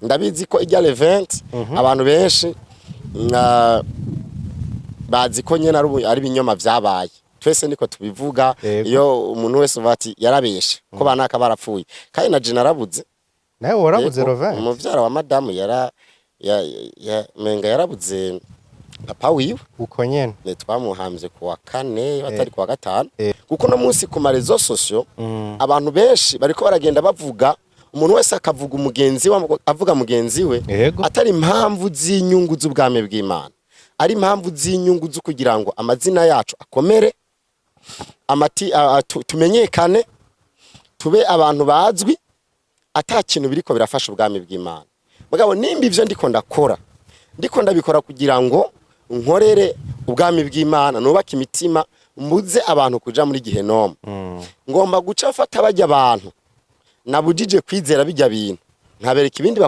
ndabizi ko ijya event abantu benshi bazi ko nyene ari binyoma vyabaye twese niko tubivuga iyo umuntu wese bati yarabeshe ko banaka barapfuye kandi na je narabuze nawe warabuze Rovin umuvyara wa madamu menga yarabuze papa wiwe uko nyene twamuhamvye kuwa kane batari kuwa gatanu kuko no munsi ku marezo sociaux abantu benshi bariko baragenda bavuga umuntu wese akavuga umugenzi we avuga mugenzi we atari impamvu z'inyungu z'ubwame bw'Imana ari impamvu z'inyungu zo kugira ngo amazina yacu akomere tumenyekane tube abantu bazwi atakintu biriko birafasha ubwami bw'Imana mugabo nimba ivyo ndiko ndabikora kugira ngo nkorere ubwami bw'Imana nubaka imitima mbuze abantu kuja muri Gihenomu ngomba guca afata bajya abantu nabujije kwizera bijya bintu nkabereka ibindi